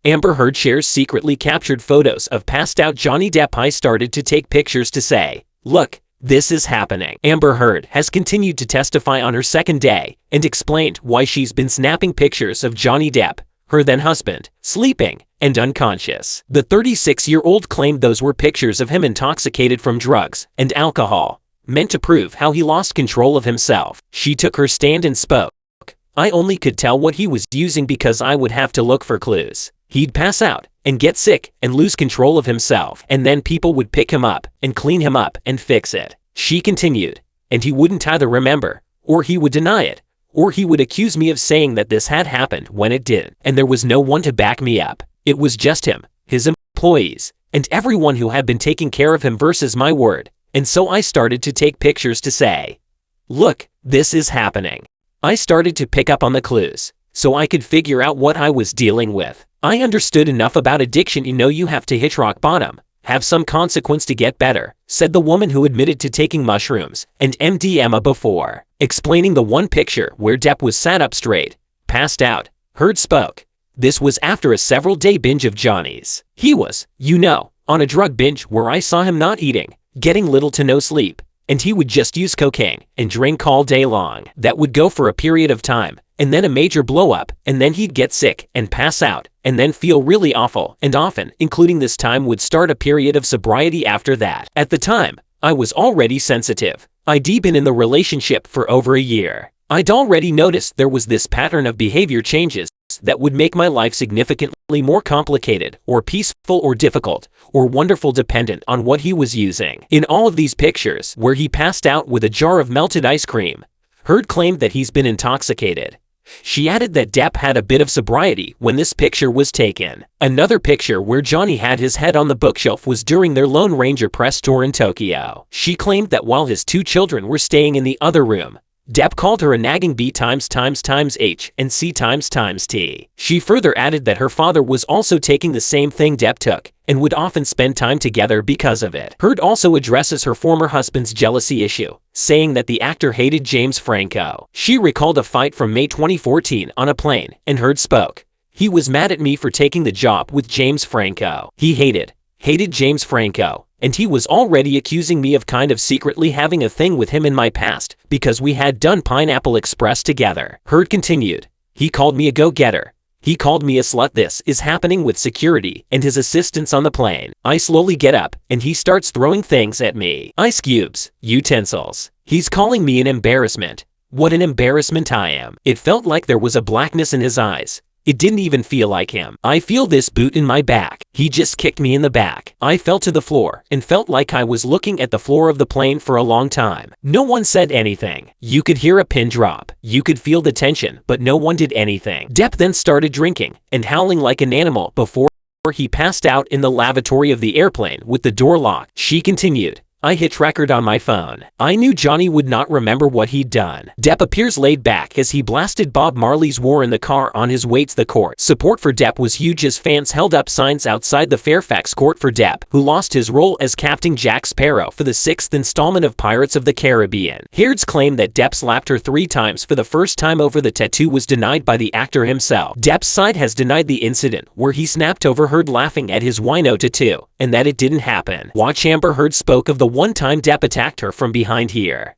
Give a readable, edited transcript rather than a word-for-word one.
Amber Heard shares secretly captured photos of passed out Johnny Depp. I started to take pictures to say, "Look, this is happening." Amber Heard has continued to testify on her second day and explained why she's been snapping pictures of Johnny Depp, her then husband, sleeping and unconscious. The 36-year-old claimed those were pictures of him intoxicated from drugs and alcohol, meant to prove how he lost control of himself. She took her stand and spoke. "I only could tell what he was using because I would have to look for clues. He'd pass out and get sick and lose control of himself, and then people would pick him up and clean him up and fix it." She continued, "And he wouldn't either remember, or he would deny it, or he would accuse me of saying that this had happened when it didn't. And there was no one to back me up. It was just him, his employees, and everyone who had been taking care of him versus my word. And so I started to take pictures to say, 'Look, this is happening.' I started to pick up on the clues, so I could figure out what I was dealing with. I understood enough about addiction. You have to hit rock bottom, have some consequence to get better," said the woman who admitted to taking mushrooms and MDMA before. Explaining the one picture where Depp was sat up straight, passed out, Heard spoke. "This was after a several-day binge of Johnny's. He was, on a drug binge where I saw him not eating, getting little to no sleep, and he would just use cocaine and drink all day long. That would go for a period of time, and then a major blow-up, and then he'd get sick and pass out, and then feel really awful, and often, including this time, would start a period of sobriety after that. At the time, I was already sensitive. I'd been in the relationship for over a year. I'd already noticed there was this pattern of behavior changes that would make my life significantly more complicated, or peaceful, or difficult, or wonderful, dependent on what he was using." In all of these pictures, where he passed out with a jar of melted ice cream, Heard claimed that he's been intoxicated. She added that Depp had a bit of sobriety when this picture was taken. Another picture where Johnny had his head on the bookshelf was during their Lone Ranger press tour in Tokyo. She claimed that while his 2 children were staying in the other room, Depp called her a nagging B times H and C times T. She further added that her father was also taking the same thing Depp took and would often spend time together because of it. Heard also addresses her former husband's jealousy issue, saying that the actor hated James Franco. She recalled a fight from May 2014 on a plane, and Heard spoke. "He was mad at me for taking the job with James Franco. He hated James Franco. And he was already accusing me of kind of secretly having a thing with him in my past because we had done Pineapple Express together." Heard continued, "He called me a go-getter. He called me a slut. This is happening with security and his assistants on the plane. I slowly get up and he starts throwing things at me. Ice cubes, utensils. He's calling me an embarrassment. What an embarrassment I am." It felt like there was a blackness in his eyes. It didn't even feel like him. "I feel this boot in my back. He just kicked me in the back. I fell to the floor and felt like I was looking at the floor of the plane for a long time. No one said anything. You could hear a pin drop. You could feel the tension, but no one did anything." Depp then started drinking and howling like an animal before he passed out in the lavatory of the airplane with the door locked. She continued, "I hit record on my phone. I knew Johnny would not remember what he'd done." Depp appears laid back as he blasted Bob Marley's War in the car on his way to the court. Support for Depp was huge as fans held up signs outside the Fairfax court for Depp, who lost his role as Captain Jack Sparrow for the 6th installment of Pirates of the Caribbean. Heard's claim that Depp slapped her 3 times for the first time over the tattoo was denied by the actor himself. Depp's side has denied the incident where he snapped over Heard laughing at his wino tattoo, and that it didn't happen. Watch Amber Heard spoke of the one time Depp attacked her from behind here.